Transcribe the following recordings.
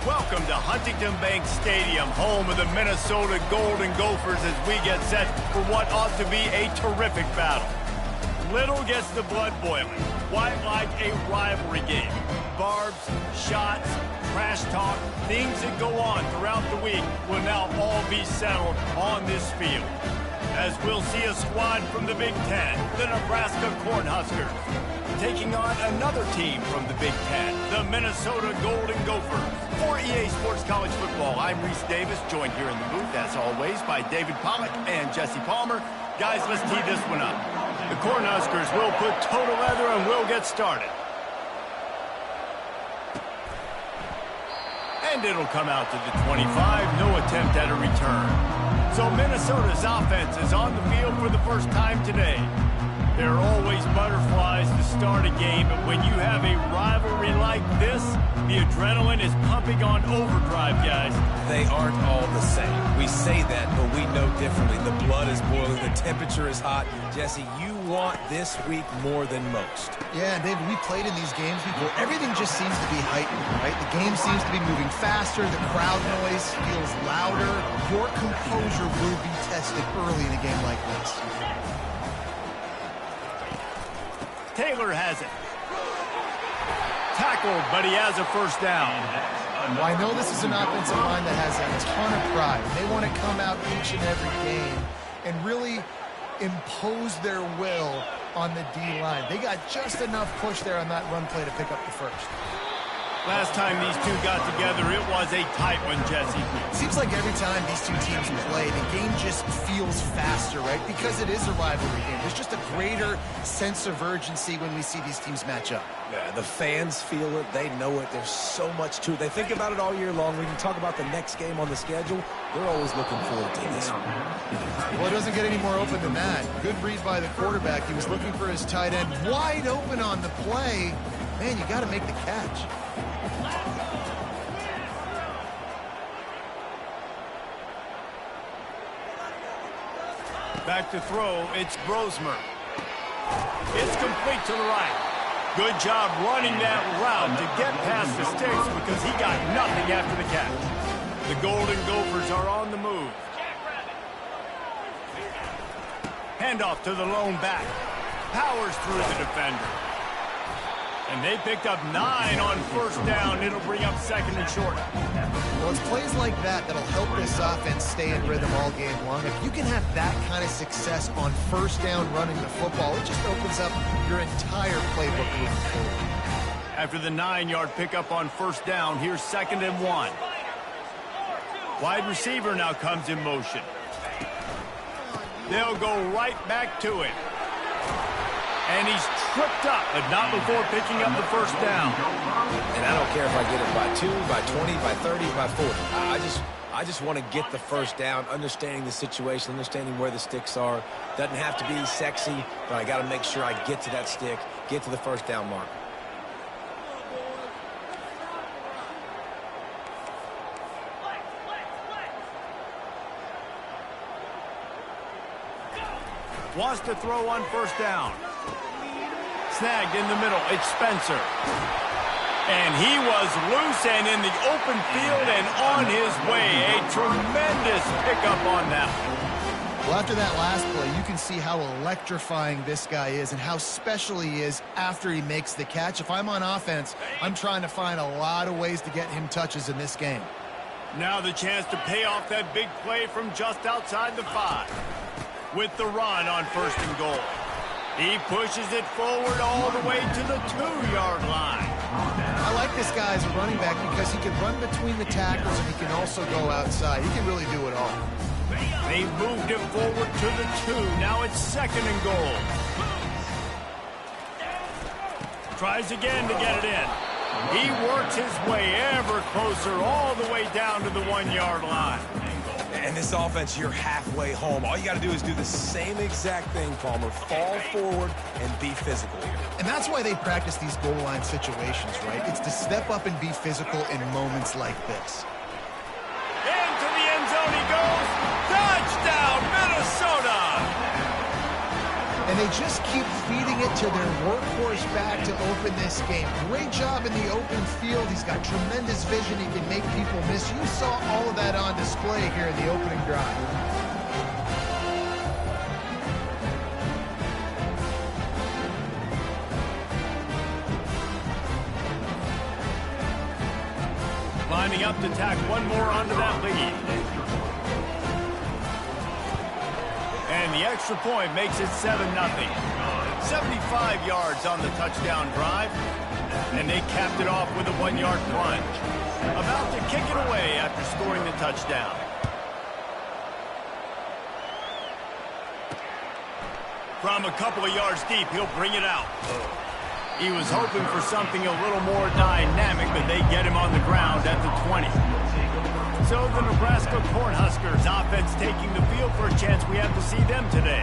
Welcome to Huntington Bank Stadium, home of the Minnesota Golden Gophers, as we get set for what ought to be a terrific battle. Little gets the blood boiling. Quite like a rivalry game. Barbs, shots, trash talk, things that go on throughout the week will now all be settled on this field. As we'll see a squad from the Big Ten, the Nebraska Cornhuskers, taking on another team from the Big Ten, the Minnesota Golden Gophers. For EA Sports College Football, I'm Reese Davis, joined here in the booth, as always, by David Pollack and Jesse Palmer. Guys, let's tee this one up. The Cornhuskers will put total leather and we'll get started. And it'll come out to the 25, no attempt at a return. So Minnesota's offense is on the field for the first time today. There are always butterflies to start a game, but when you have a rivalry like this, the adrenaline is pumping on overdrive, guys. They aren't all the same. We say that, but we know differently. The blood is boiling, the temperature is hot. Jesse, you want this week more than most. Yeah, David, we played in these games before. Everything just seems to be heightened, right? The game seems to be moving faster. The crowd noise feels louder. Your composure will be tested early in a game like this. Taylor has it. Tackled, but he has a first down. Well, I know this is an offensive line that has a ton of pride. They want to come out each and every game and really impose their will on the D-line. They got just enough push there on that run play to pick up the first. Last time these two got together, it was a tight one, Jesse. Seems like every time these two teams play, the game just feels faster, right? Because it is a rivalry game. There's just a greater sense of urgency when we see these teams match up. Yeah, the fans feel it. They know it. There's so much to it. They think about it all year long. We can talk about the next game on the schedule. They're always looking forward to this one. Well, it doesn't get any more open than that. Good read by the quarterback. He was looking for his tight end wide open on the play. Man, you got to make the catch. Back to throw, it's Brosmer. It's complete to the right. Good job running that route to get past the sticks because he got nothing after the catch. The Golden Gophers are on the move. Handoff to the lone back. Powers through the defender. And they picked up 9 on first down. It'll bring up second and short. Well, it's plays like that that'll help this offense stay in rhythm all game long. If you can have that kind of success on first down running the football, it just opens up your entire playbook moving forward. After the 9-yard pickup on first down, here's second and 1. Wide receiver now comes in motion. They'll go right back to it. And he's tripped up, but not before picking up the first down. And I don't care if I get it by 2, by 20, by 30, by 40. I just want to get the first down, understanding the situation, understanding where the sticks are. Doesn't have to be sexy, but I got to make sure I get to that stick, get to the first down mark. Wants to throw on first down. Snagged in the middle, it's Spencer. And he was loose and in the open field and on his way. A tremendous pickup on that one. Well, after that last play, you can see how electrifying this guy is and how special he is after he makes the catch. If I'm on offense, I'm trying to find a lot of ways to get him touches in this game. Now the chance to pay off that big play from just outside the 5. With the run on first and goal. He pushes it forward all the way to the 2-yard line. I like this guy as a running back because he can run between the tackles and he can also go outside. He can really do it all. They moved him forward to the 2. Now it's second and goal. Tries again to get it in. He works his way ever closer all the way down to the 1-yard line. And this offense, you're halfway home. All you got to do is do the same exact thing, Palmer. Fall forward and be physical here. And that's why they practice these goal line situations, right? It's to step up and be physical in moments like this. Into the end zone he goes. Touchdown, Minnesota! And they just keep feeding it to their workhorse back to open this game. Great job in the open field. He's got tremendous vision. He can make people miss. You saw all of that on display here in the opening drive. Lining up to tack one more onto that lead. And the extra point makes it 7-0. 75 yards on the touchdown drive. And they capped it off with a 1-yard plunge. About to kick it away after scoring the touchdown. From a couple of yards deep, he'll bring it out. He was hoping for something a little more dynamic, but they get him on the ground at the 20. So the Nebraska Cornhuskers offense taking the field for a chance we have to see them today.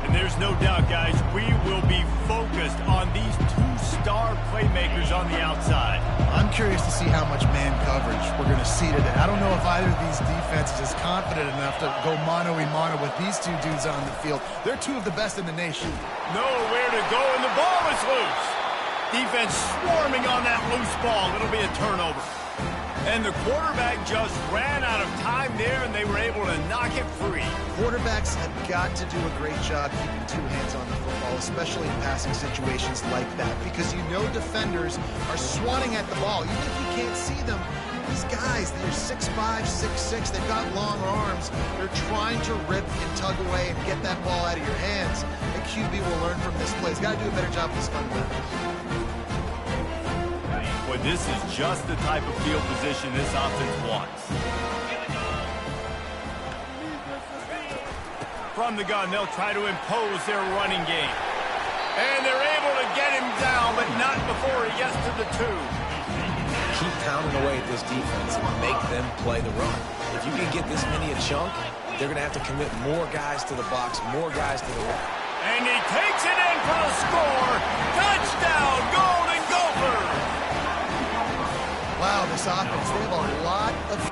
And there's no doubt, guys, we will be focused on these two-star playmakers on the outside. I'm curious to see how much man coverage we're going to see today. I don't know if either of these defenses is confident enough to go mano-a-mano with these two dudes on the field. They're two of the best in the nation. Nowhere to go, and the ball is loose. Defense swarming on that loose ball. It'll be a turnover. And the quarterback just ran out of time there, and they were able to knock it free. Quarterbacks have got to do a great job keeping two hands on the football, especially in passing situations like that, because you know defenders are swatting at the ball. Even if you can't see them, these guys, they're 6'5", 6'6", they've got long arms. They're trying to rip and tug away and get that ball out of your hands. The QB will learn from this play. He's got to do a better job with his fundamentals. Boy, this is just the type of field position this offense wants. From the gun, they'll try to impose their running game. And they're able to get him down, but not before he gets to the 2. Keep pounding away at this defense and make them play the run. If you can get this many a chunk, they're going to have to commit more guys to the box, more guys to the run. And he takes it in for the score. Touchdown, Golden Gophers! Wow, this offense, they have a lot of...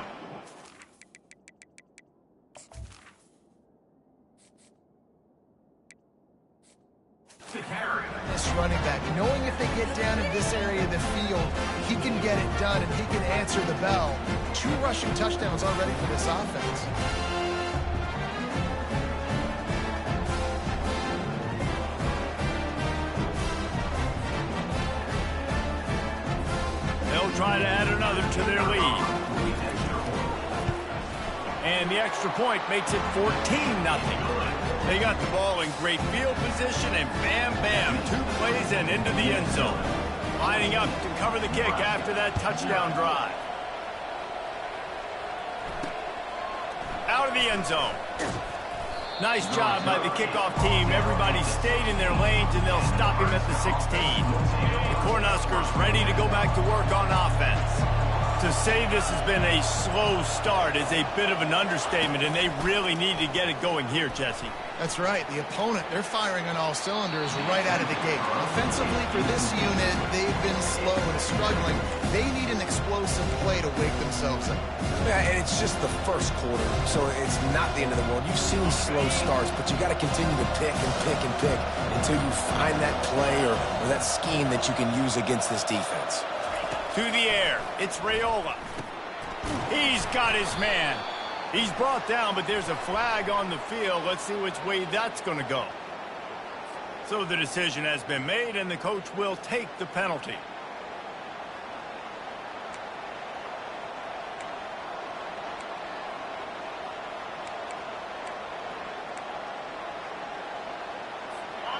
This running back, knowing if they get down in this area of the field, he can get it done and he can answer the bell. 2 rushing touchdowns already for this offense. They'll try to add another to their lead. And the extra point makes it 14-0. They got the ball in great field position, and bam, bam, 2 plays and into the end zone. Lining up to cover the kick after that touchdown drive. Out of the end zone. Nice job by the kickoff team. Everybody stayed in their lanes, and they'll stop him at the 16. The Cornhuskers ready to go back to work on offense. To say this has been a slow start is a bit of an understatement, and they really need to get it going here, Jesse. That's right. The opponent, they're firing on all cylinders right out of the gate. Offensively, for this unit, they've been slow and struggling. They need an explosive play to wake themselves up. Yeah, and it's just the first quarter, so it's not the end of the world. You've seen slow starts, but you got to continue to pick and pick and pick until you find that play or that scheme that you can use against this defense. To the air, it's Raiola. He's got his man. He's brought down, but there's a flag on the field. Let's see which way that's going to go. So the decision has been made, and the coach will take the penalty.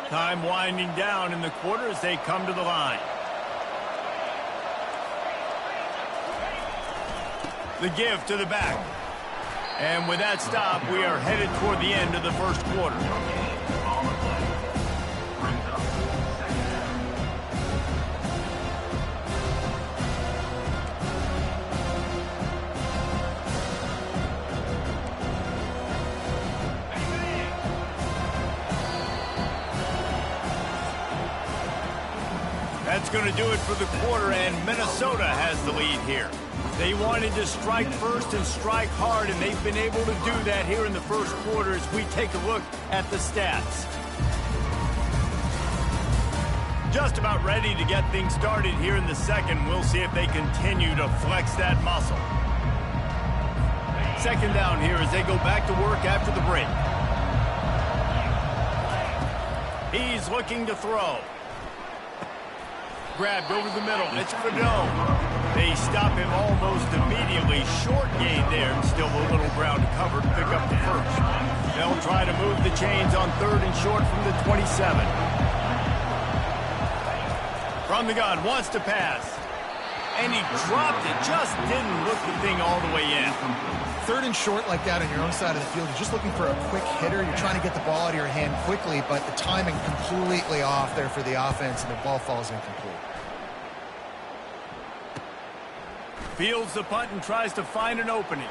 Time winding down in the quarter as they come to the line. The give to the back. And with that stop, we are headed toward the end of the first quarter. That's going to do it for the quarter, and Minnesota has the lead here. They wanted to strike first and strike hard, and they've been able to do that here in the first quarter as we take a look at the stats. Just about ready to get things started here in the second. We'll see if they continue to flex that muscle. Second down here as they go back to work after the break. He's looking to throw. Grabbed over the middle. It's Fumble. They stop him almost immediately. Short gain there, and still a little ground to cover to pick up the first. They'll try to move the chains on third and short from the 27. From the gun, wants to pass. And he dropped it. Just didn't look the thing all the way in. Third and short like that on your own side of the field, you're just looking for a quick hitter. You're trying to get the ball out of your hand quickly, but the timing completely off there for the offense, and the ball falls incomplete. Fields the punt and tries to find an opening.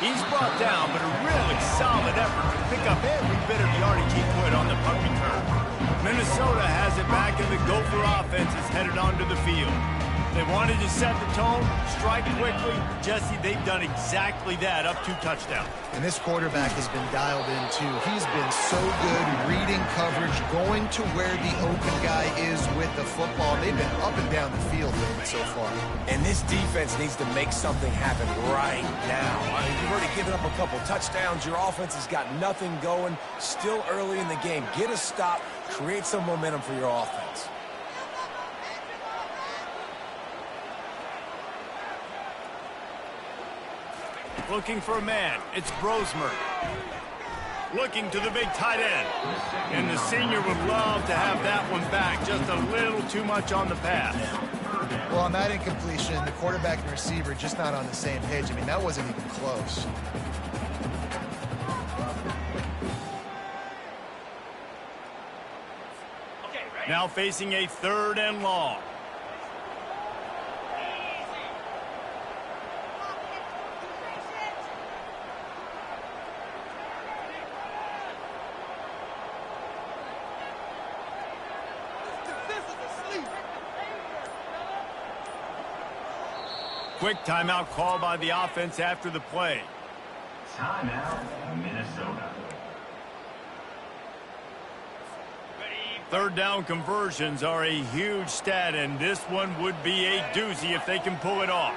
He's brought down, but a really solid effort to pick up every bit of yardage he could on the punt return. Minnesota has it back, and the Gopher offense is headed onto the field. They wanted to set the tone, strike quickly. Jesse, they've done exactly that, up 2 touchdowns. And this quarterback has been dialed in, too. He's been so good reading coverage, going to where the open guy is with the football. They've been up and down the field with it so far. And this defense needs to make something happen right now. I mean, you've already given up a couple touchdowns. Your offense has got nothing going. Still early in the game. Get a stop. Create some momentum for your offense. Looking for a man. It's Brosmer. Looking to the big tight end. And the senior would love to have that one back. Just a little too much on the pass. Well, on that incompletion, the quarterback and receiver just not on the same page. I mean, that wasn't even close. Now facing a 3rd and long. Quick timeout call by the offense after the play. Timeout, Minnesota. 3rd down conversions are a huge stat, and this one would be a doozy if they can pull it off.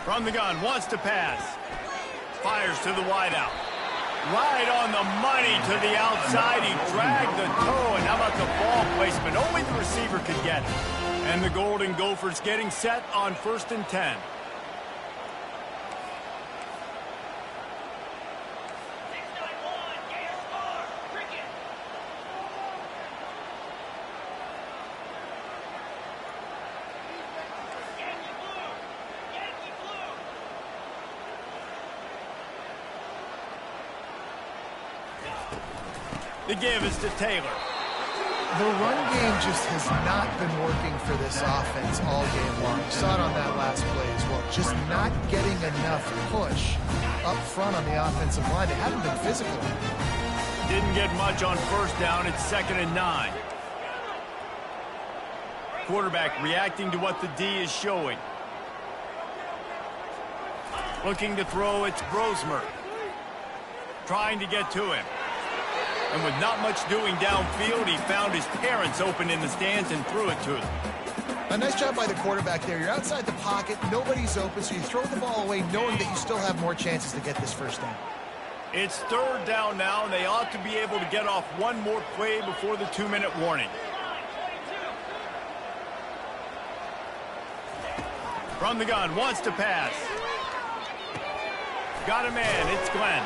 From the gun, wants to pass. Fires to the wideout. Right on the money to the outside. He dragged the toe, and how about the ball placement? Only the receiver could get it. And the Golden Gophers getting set on 1st and 10. The give is to Taylor. The run game just has not been working for this offense all game long. You saw it on that last play as well. Just not getting enough push up front on the offensive line. They haven't been physical. Didn't get much on 1st down. It's 2nd and 9. Quarterback reacting to what the D is showing. Looking to throw, it's Brosmer. Trying to get to him. And with not much doing downfield, he found his parents open in the stands and threw it to them. A nice job by the quarterback there. You're outside the pocket, nobody's open, so you throw the ball away knowing that you still have more chances to get this 1st down. It's 3rd down now, and they ought to be able to get off one more play before the 2-minute warning. From the gun, wants to pass. Got a man, it's Glenn.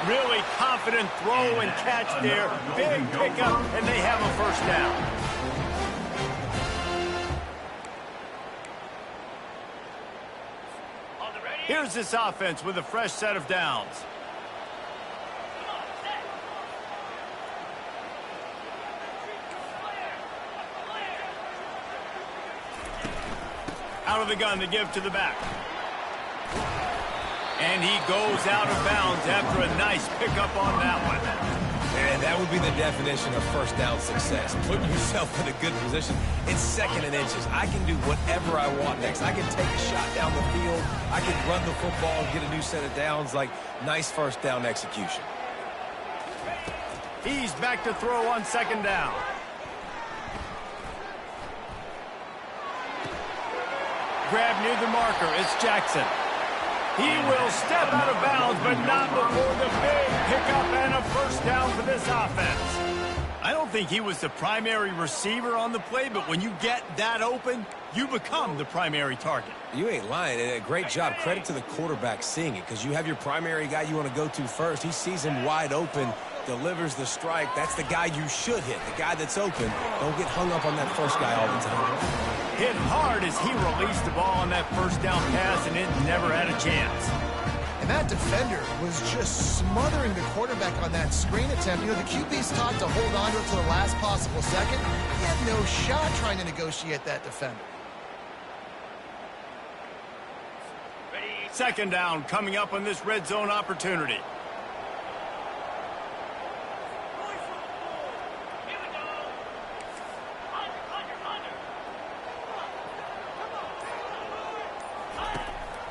Really confident throw and catch there. Big pickup, and they have a 1st down. Here's this offense with a fresh set of downs. Out of the gun to give to the back. And he goes out of bounds after a nice pickup on that one. And that would be the definition of 1st down success. Putting yourself in a good position. It's 2nd and inches. I can do whatever I want next. I can take a shot down the field. I can run the football and get a new set of downs. Like, nice 1st down execution. He's back to throw on 2nd down. grab near the marker. It's Jackson. He will step out of bounds, but not before the big pickup and a first down for this offense. I don't think he was the primary receiver on the play, but when you get that open, you become the primary target. You ain't lying. And a great job. Credit to the quarterback seeing it, because you have your primary guy you want to go to first. He sees him wide open, delivers the strike. That's the guy you should hit, the guy that's open. Don't get hung up on that first guy all the time. Hit hard as he released the ball on that first down pass, and it never had a chance. And that defender was just smothering the quarterback on that screen attempt. You know, the QB's taught to hold on to it to the last possible second. He had no shot trying to negotiate that defender. Second down coming up on this red zone opportunity.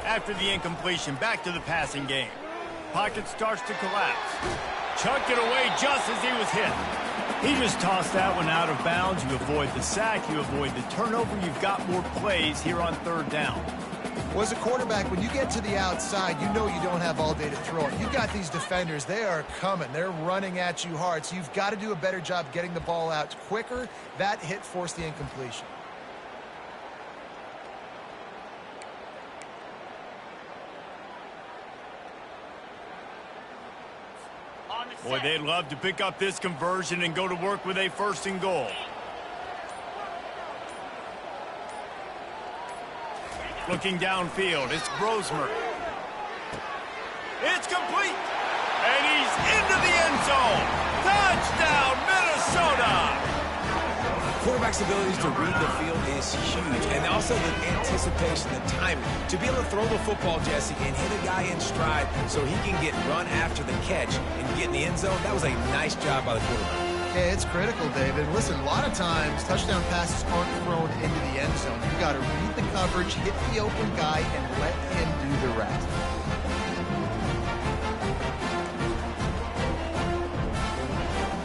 After the incompletion, back to the passing game. Pocket starts to collapse. Chucked it away just as he was hit. He just tossed that one out of bounds. You avoid the sack, you avoid the turnover. You've got more plays here on third down. Well, as a quarterback, when you get to the outside, you know you don't have all day to throw it. You've got these defenders. They are coming. They're running at you hard. So you've got to do a better job getting the ball out quicker. That hit forced the incompletion. Boy, they'd love to pick up this conversion and go to work with a first and goal. Looking downfield, it's Brosmer. It's complete. And he's into the end zone. Touchdown, Minnesota! Quarterback's abilities to read the field is huge, and also the anticipation, the timing. To be able to throw the football, Jesse, and hit a guy in stride so he can get run after the catch and get in the end zone, that was a nice job by the quarterback. Yeah, it's critical, David. Listen, a lot of times touchdown passes aren't thrown into the end zone. You've got to read the coverage, hit the open guy, and let him do the rest.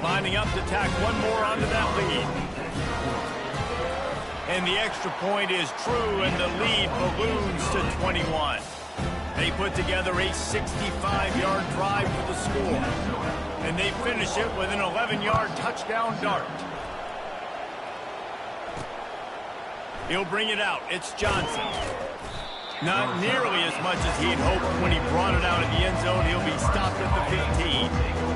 Lining up to tack one more onto that lead. And the extra point is true, and the lead balloons to 21. They put together a 65-yard drive for the score. And they finish it with an 11-yard touchdown dart. He'll bring it out. It's Johnson. Not nearly as much as he'd hoped when he brought it out at the end zone. He'll be stopped at the 15.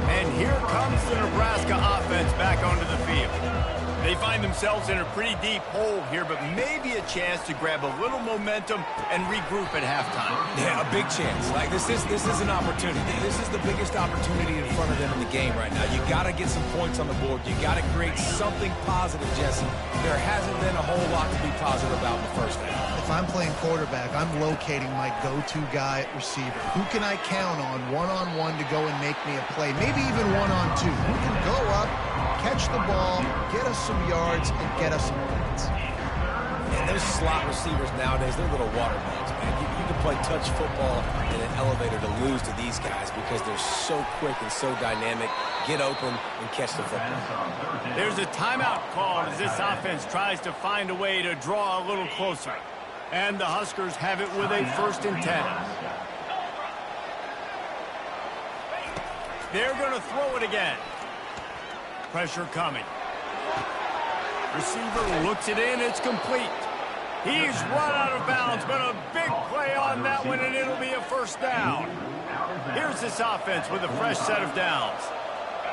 And here comes the Nebraska offense back onto the field. They find themselves in a pretty deep hole here, but maybe a chance to grab a little momentum and regroup at halftime. Yeah, a big chance. Like, this is an opportunity. This is the biggest opportunity in front of them in the game right now. You got to get some points on the board. You got to create something positive, Jesse. There hasn't been a whole lot to be positive about in the first half. If I'm playing quarterback, I'm locating my go-to guy at receiver. Who can I count on one-on-one to go and make me a play? Maybe even one-on-two. Who can go up, catch the ball, get us some yards, and get us some points. And those slot receivers nowadays, they're little watermelons, man. You can play touch football in an elevator to lose to these guys because they're so quick and so dynamic. Get open and catch the football. There's a timeout called as this offense tries to find a way to draw a little closer. And the Huskers have it with a 1st and 10. They're going to throw it again. Pressure coming. Receiver looks it in. It's complete. He's run out of bounds, but a big play on that one, and it'll be a first down. Here's this offense with a fresh set of downs.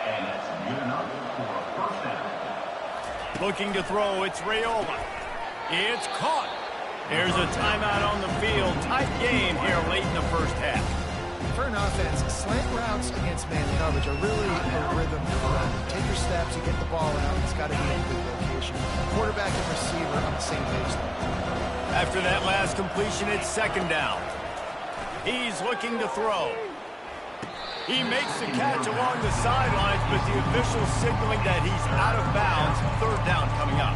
And that's good enough for a first down. Looking to throw, it's Raiola. It's caught. There's a timeout on the field. Tight game here late in the first half. For an offense, slant routes against man coverage are really a rhythm to run. You take your steps, you get the ball out, it's got to be in a good location. Quarterback and receiver on the same page. After that last completion, it's 2nd down. He's looking to throw. He makes the catch along the sidelines, but the official signaling that he's out of bounds. 3rd down coming up.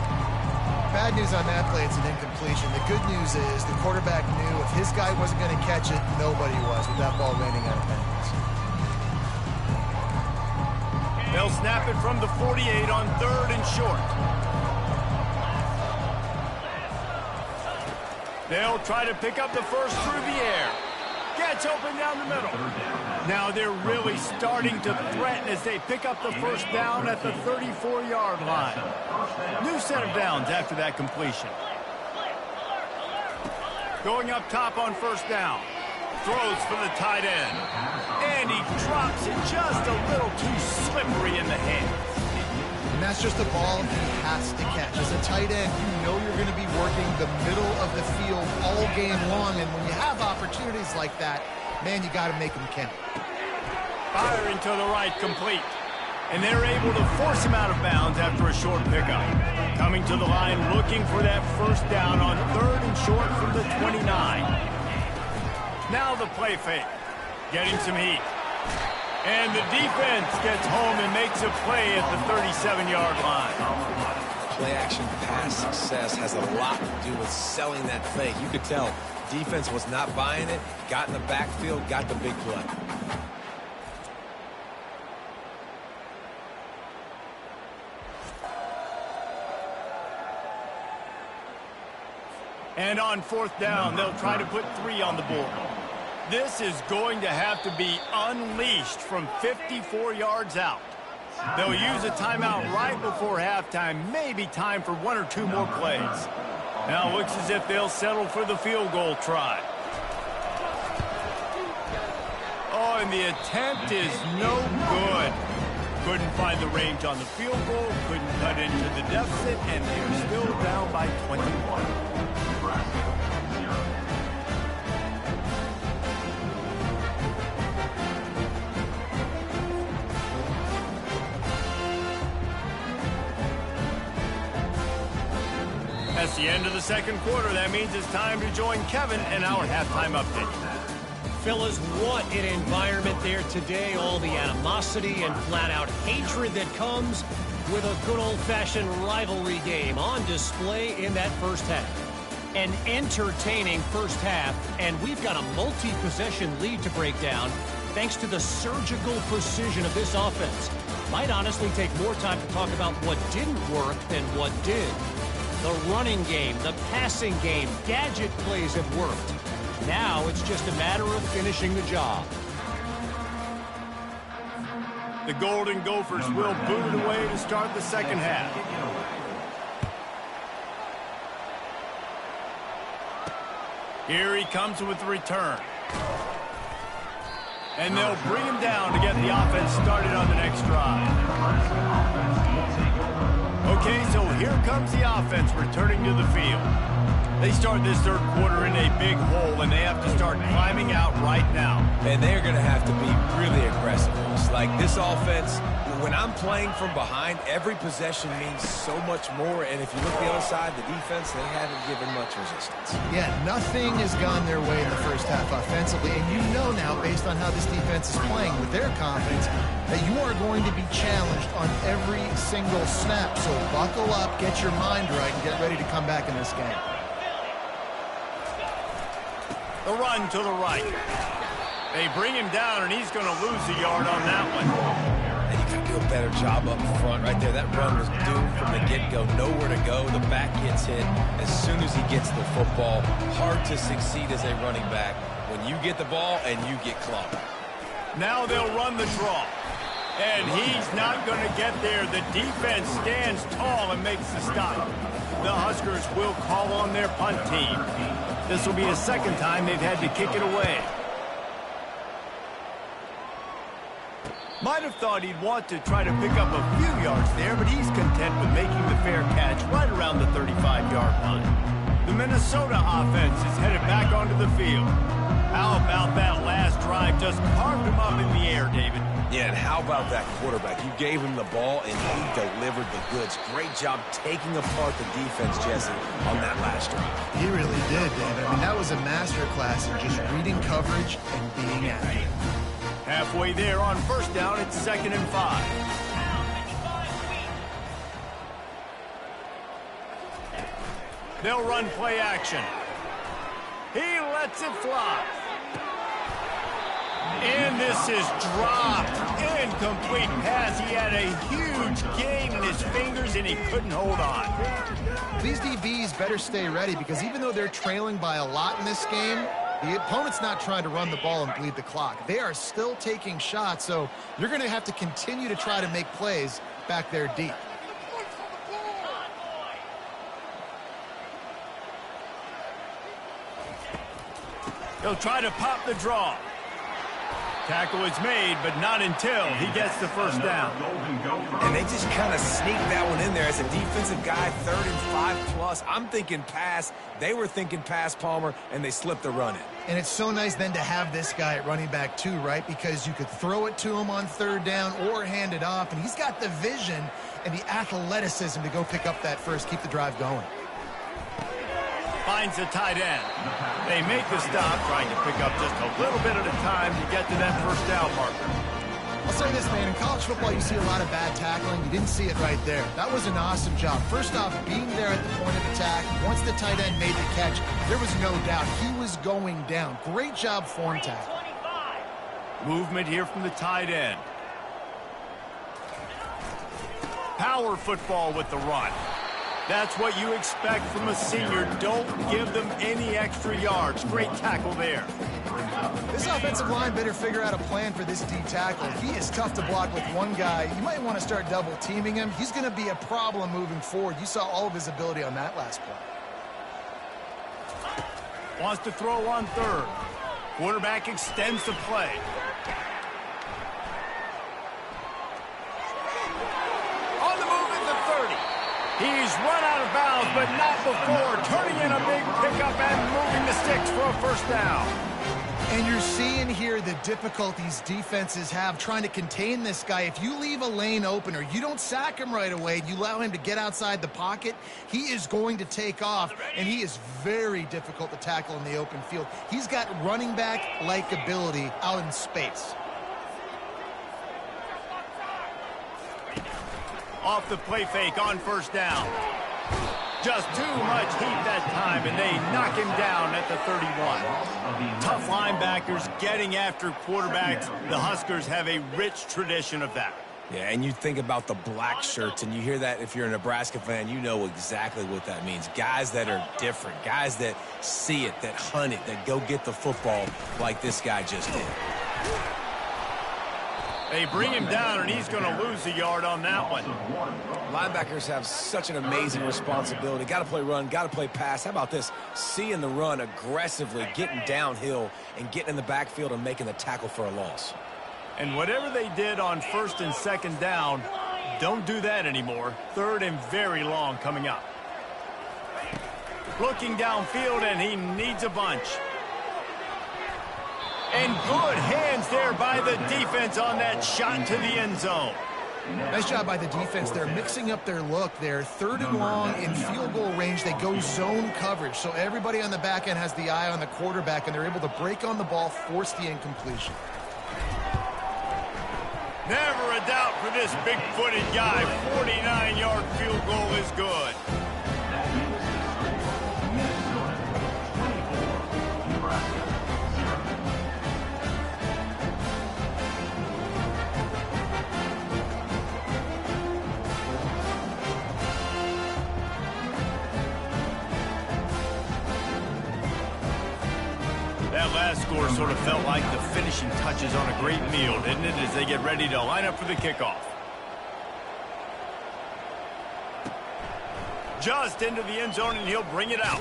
Bad news on that play, it's an incompletion. The good news is the quarterback knew if his guy wasn't going to catch it, nobody was with that ball landing out of bounds. They'll snap it from the 48 on 3rd and short. They'll try to pick up the first through the air. Gets open down the middle. Now they're really starting to threaten as they pick up the first down at the 34-yard line. New set of downs after that completion. Going up top on first down. Throws for the tight end. And he drops it just a little too slippery in the hands. And that's just a ball he has to catch. As a tight end, you know you're going to be working the middle of the field all game long. And when you have opportunities like that, man, you got to make them count. Firing to the right, complete. And they're able to force him out of bounds after a short pickup. Coming to the line, looking for that first down on 3rd and short from the 29. Now the play fake. Getting some heat. And the defense gets home and makes a play at the 37-yard line. Play-action pass success has a lot to do with selling that fake. You could tell defense was not buying it, got in the backfield, got the big play. And on 4th down, they'll try to put 3 on the board. This is going to have to be unleashed from 54 yards out. They'll use a timeout right before halftime, maybe time for 1 or 2 more plays. Now it looks as if they'll settle for the field goal try. Oh, and the attempt is no good. Couldn't find the range on the field goal, couldn't cut into the deficit, and they're still down by 21. That's the end of the second quarter. That means it's time to join Kevin in our halftime update. Fellas, what an environment there today. All the animosity and flat-out hatred that comes with a good old-fashioned rivalry game on display in that first half. An entertaining first half, and we've got a multi-possession lead to break down thanks to the surgical precision of this offense. Might honestly take more time to talk about what didn't work than what did. The running game, the passing game, gadget plays have worked. Now it's just a matter of finishing the job. The Golden Gophers will boot it away to start the second half. Here he comes with the return. And they'll bring him down to get the offense started on the next drive. Okay, so here comes the offense returning to the field. They start this third quarter in a big hole, and they have to start climbing out right now. And they're going to have to be really aggressive. It's like this offense, when I'm playing from behind, every possession means so much more. And if you look the other side, the defense, they haven't given much resistance. Yeah, nothing has gone their way in the first half offensively. And you know now, based on how this defense is playing with their confidence, that you are going to be challenged on every single snap. So buckle up, get your mind right, and get ready to come back in this game. The run to the right. They bring him down, and he's going to lose a yard on that one. And you got to do a better job up front right there. That run was doomed from the get-go. Nowhere to go. The back gets hit as soon as he gets the football. Hard to succeed as a running back when you get the ball and you get clogged. Now they'll run the draw. And he's not going to get there. The defense stands tall and makes the stop. The Huskers will call on their punt team. This will be the second time they've had to kick it away. Might have thought he'd want to try to pick up a few yards there, but he's content with making the fair catch right around the 35-yard line. The Minnesota offense is headed back onto the field. How about that last drive? Just carved him up in the air, David. Yeah, and how about that quarterback? You gave him the ball, and he delivered the goods. Great job taking apart the defense, Jesse, on that last drive. He really did, David. I mean, that was a masterclass in just reading coverage and being accurate. Halfway there on first down, it's 2nd and 5. They'll run play action. He lets it fly. And this is dropped. Incomplete pass. He had a huge gain in his fingers, and he couldn't hold on. These DBs better stay ready because even though they're trailing by a lot in this game, the opponent's not trying to run the ball and bleed the clock. They are still taking shots, so you're going to have to continue to try to make plays back there deep. He'll try to pop the draw. Tackle is made, but not until he gets the first down. And they just kind of sneaked that one in there as a defensive guy, 3rd and 5+. I'm thinking pass. They were thinking pass, Palmer, and they slipped the run in. And it's so nice then to have this guy at running back too, right? Because you could throw it to him on 3rd down or hand it off, and he's got the vision and the athleticism to go pick up that first, keep the drive going. Finds the tight end. They make the stop, trying to pick up just a little bit at a time to get to that first down marker. I'll say this, man. In college football, you see a lot of bad tackling. You didn't see it right there. That was an awesome job. First off, being there at the point of attack. Once the tight end made the catch, there was no doubt he was going down. Great job form tackle. Movement here from the tight end. Power football with the run. That's what you expect from a senior. Don't give them any extra yards. Great tackle there. This offensive line better figure out a plan for this D tackle. He is tough to block with one guy. You might want to start double teaming him. He's going to be a problem moving forward. You saw all of his ability on that last play. Wants to throw on 3rd. Quarterback extends the play. On the move at the 30. He's run out of bounds, but not before turning in a big pickup and moving the sticks for a first down. And you're seeing here the difficulties defenses have trying to contain this guy. If you leave a lane open or you don't sack him right away, you allow him to get outside the pocket, he is going to take off, and he is very difficult to tackle in the open field. He's got running back-like ability out in space. Off the play fake on first down. Just too much heat that time, and they knock him down at the 31. Tough linebackers getting after quarterbacks. The Huskers have a rich tradition of that. Yeah, and you think about the black shirts, and you hear that if you're a Nebraska fan, you know exactly what that means. Guys that are different, guys that see it, that hunt it, that go get the football like this guy just did. They bring him down, and he's going to lose a yard on that one. Linebackers have such an amazing responsibility. Got to play run, got to play pass. How about this? Seeing the run aggressively, getting downhill, and getting in the backfield and making the tackle for a loss. And whatever they did on 1st and 2nd down, don't do that anymore. 3rd and very long coming up. Looking downfield, and he needs a bunch. And good hands there by the defense on that shot to the end zone. Nice job by the defense. They're mixing up their look. They're 3rd and long in field goal range. They go zone coverage. So everybody on the back end has the eye on the quarterback, and they're able to break on the ball, force the incompletion. Never a doubt for this big-footed guy. 49-yard field goal is good. That last score sort of felt like the finishing touches on a great meal, didn't it, as they get ready to line up for the kickoff. Just into the end zone, and he'll bring it out.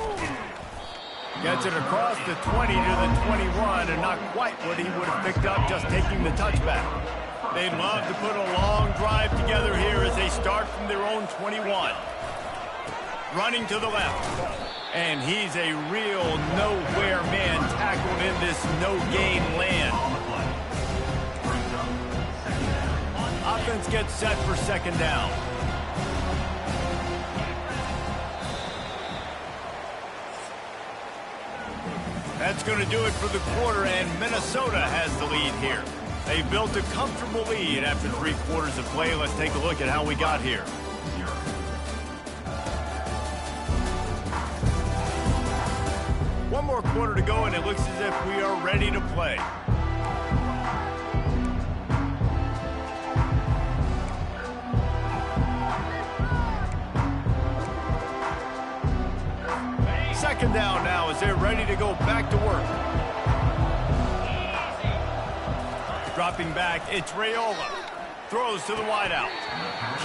Gets it across the 20 to the 21, and not quite what he would have picked up just taking the touchback. They'd love to put a long drive together here as they start from their own 21. Running to the left. And he's a real nowhere man tackled in this no-gain land. Offense gets set for 2nd down. That's going to do it for the quarter, and Minnesota has the lead here. They built a comfortable lead after 3 quarters of play. Let's take a look at how we got here. One more quarter to go, and it looks as if we are ready to play. Second down now as they're ready to go back to work. Dropping back, it's Raiola. Throws to the wideout.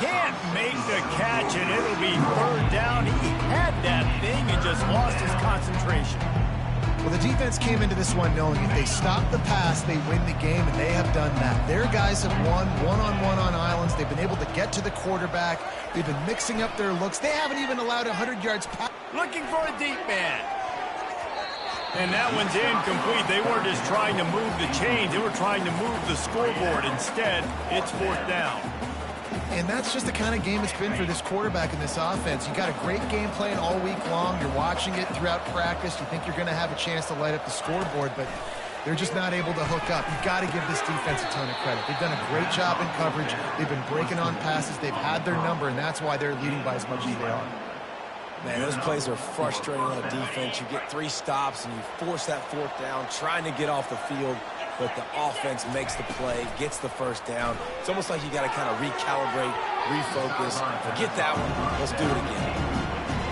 Can't make the catch, and it'll be third down. He had that thing and just lost his concentration. Well, the defense came into this one knowing if they stop the pass, they win the game, and they have done that. Their guys have won one-on-one on islands. They've been able to get to the quarterback. They've been mixing up their looks. They haven't even allowed 100 yards pass. Looking for a deep man. And that one's incomplete. They weren't just trying to move the chains. They were trying to move the scoreboard. Instead, it's fourth down. And that's just the kind of game it's been for this quarterback in this offense. You got a great game plan all week long. You're watching it throughout practice. You think you're going to have a chance to light up the scoreboard, but they're just not able to hook up. You've got to give this defense a ton of credit. They've done a great job in coverage. They've been breaking on passes. They've had their number, and that's why they're leading by as much as they are. Man, those plays are frustrating on a defense. You get 3 stops and you force that fourth down, trying to get off the field, but the offense makes the play, gets the first down. It's almost like you got to kind of recalibrate, refocus. Forget that one. Let's do it again.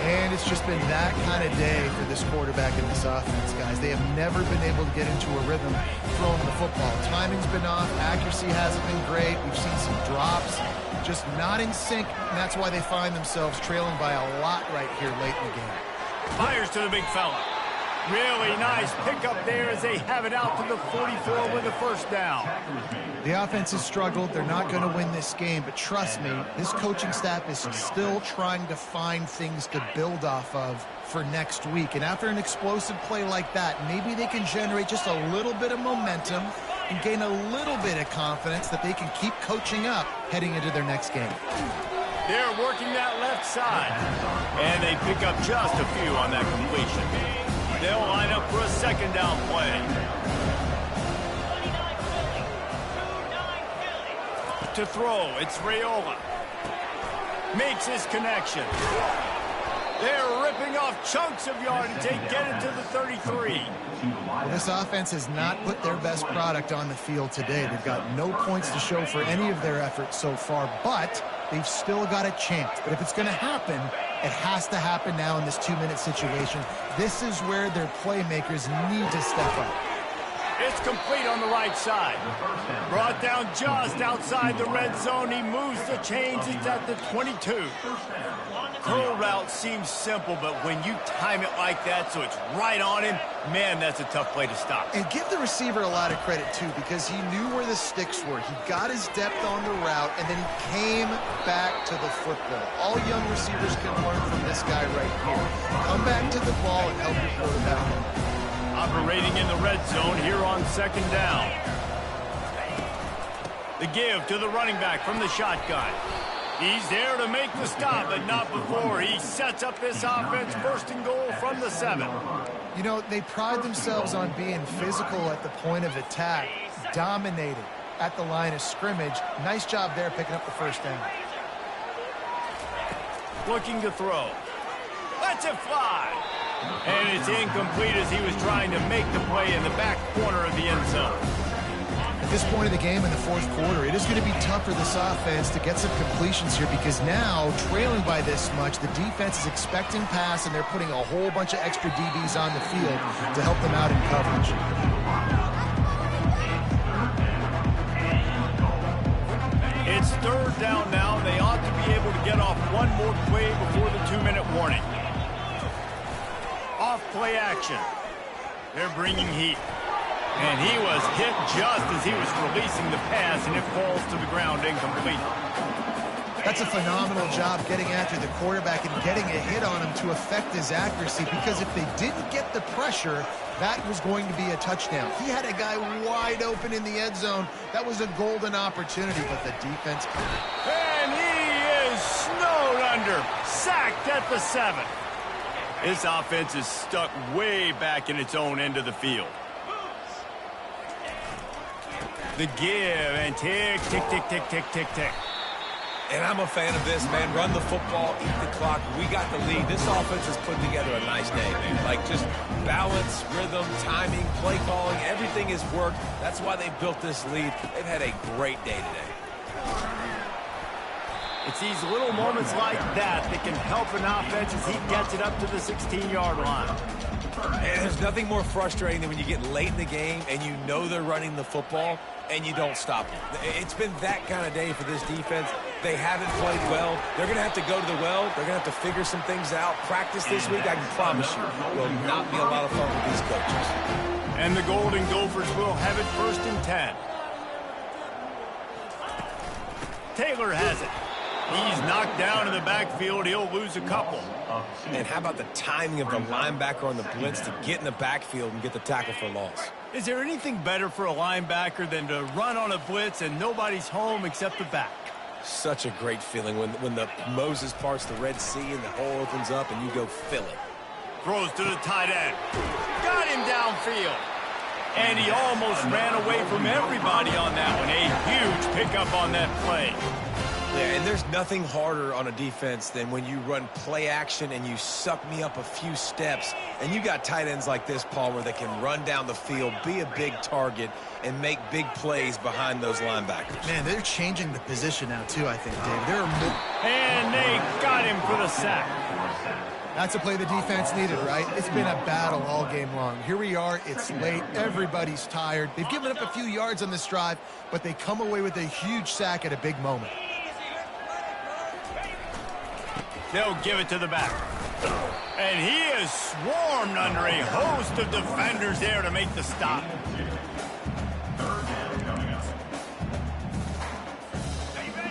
And it's just been that kind of day for this quarterback in this offense, guys. They have never been able to get into a rhythm throwing the football. Timing's been off. Accuracy hasn't been great. We've seen some drops. Just not in sync, and that's why they find themselves trailing by a lot right here late in the game. Fires to the big fella. Really nice pickup there as they have it out to the 44 with the first down. The offense has struggled. They're not going to win this game, but trust me, this coaching staff is still trying to find things to build off of for next week. And after an explosive play like that, maybe they can generate just a little bit of momentum and gain a little bit of confidence that they can keep coaching up heading into their next game. They're working that left side, and they pick up just a few on that completion. They'll line up for a second down play. To throw, it's Raiola. Makes his connection. They're ripping off chunks of yardage. They get it to the 33. Well, this offense has not put their best product on the field today. They've got no points to show for any of their efforts so far, but they've still got a chance. But if it's going to happen, it has to happen now in this 2-minute situation. This is where their playmakers need to step up. It's complete on the right side. Brought down just outside the red zone. He moves the chains. It's at the 22. Curl route seems simple, but when you time it like that so it's right on him, man, that's a tough play to stop. And give the receiver a lot of credit, too, because he knew where the sticks were. He got his depth on the route, and then he came back to the football. All young receivers can learn from this guy right here. Come back to the ball and help your quarterback. Operating in the red zone here on second down. The give to the running back from the shotgun. He's there to make the stop, but not before. He sets up this offense first and goal from the 7. You know, they pride themselves on being physical at the point of attack, dominated at the line of scrimmage. Nice job there picking up the first down. Looking to throw. Lets it fly. And it's incomplete as he was trying to make the play in the back corner of the end zone. At this point of the game in the fourth quarter, it is going to be tough for this offense to get some completions here because now, trailing by this much, the defense is expecting pass and they're putting a whole bunch of extra DBs on the field to help them out in coverage. It's third down now. They ought to be able to get off one more play before the 2-minute warning. Off play action. They're bringing heat. And he was hit just as he was releasing the pass, and it falls to the ground incomplete. That's a phenomenal job getting after the quarterback and getting a hit on him to affect his accuracy, because if they didn't get the pressure, that was going to be a touchdown. He had a guy wide open in the end zone. That was a golden opportunity, but the defense... And he is snowed under, sacked at the 7. This offense is stuck way back in its own end of the field. The give, and tick, tick, tick, tick, tick, tick, tick. And I'm a fan of this, man. Run the football, eat the clock. We got the lead. This offense has put together a nice day, man. Like, just balance, rhythm, timing, play calling, everything has worked. That's why they built this lead. They've had a great day today. It's these little moments like that that can help an offense as he gets it up to the 16-yard line. And there's nothing more frustrating than when you get late in the game and you know they're running the football and you don't stop them. It's been that kind of day for this defense. They haven't played well. They're going to have to go to the well. They're going to have to figure some things out. Practice this week, I can promise you, will not be a lot of fun with these coaches. And the Golden Gophers will have it 1st and 10. Taylor has it. He's knocked down in the backfield. He'll lose a couple. And how about the timing of the linebacker on the blitz to get in the backfield and get the tackle for loss? Is there anything better for a linebacker than to run on a blitz and nobody's home except the back? Such a great feeling when the Moses parts the Red Sea and the hole opens up and you go fill it. Throws to the tight end. Got him downfield. And he almost ran away from everybody on that one. A huge pickup on that play. Yeah, and there's nothing harder on a defense than when you run play action and you suck me up a few steps. And you got tight ends like this, Palmer, that can run down the field, be a big target, and make big plays behind those linebackers. Man, they're changing the position now, too, I think, Dave. There are and they got him for the sack. That's a play the defense needed, right? It's been a battle all game long. Here we are. It's late. Everybody's tired. They've given up a few yards on this drive, but they come away with a huge sack at a big moment. They'll give it to the back. And he is swarmed under a host of defenders there to make the stop.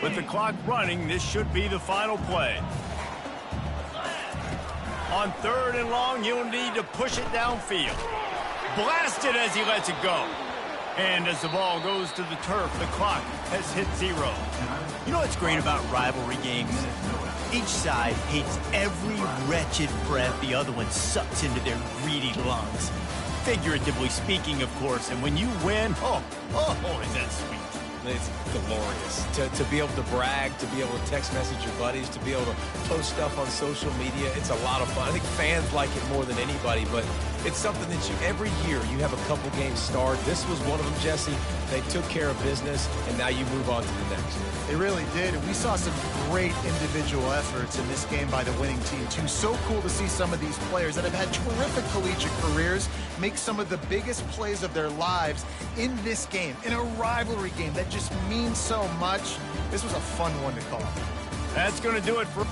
With the clock running, this should be the final play. On 3rd and long, you'll need to push it downfield. Blast it as he lets it go. And as the ball goes to the turf, the clock has hit 0. You know what's great about rivalry games? Each side hates every wretched breath the other one sucks into their greedy lungs. Figuratively speaking, of course. And when you win, oh, is that sweet. It's glorious. To be able to brag, to be able to text message your buddies, to be able to post stuff on social media, it's a lot of fun. I think fans like it more than anybody, but it's something that every year you have a couple games start. This was one of them, Jesse. They took care of business, and now you move on to the next. They really did, and we saw some great individual efforts in this game by the winning team, too. So cool to see some of these players that have had terrific collegiate careers make some of the biggest plays of their lives in this game, in a rivalry game that just means so much. This was a fun one to call. That's going to do it for...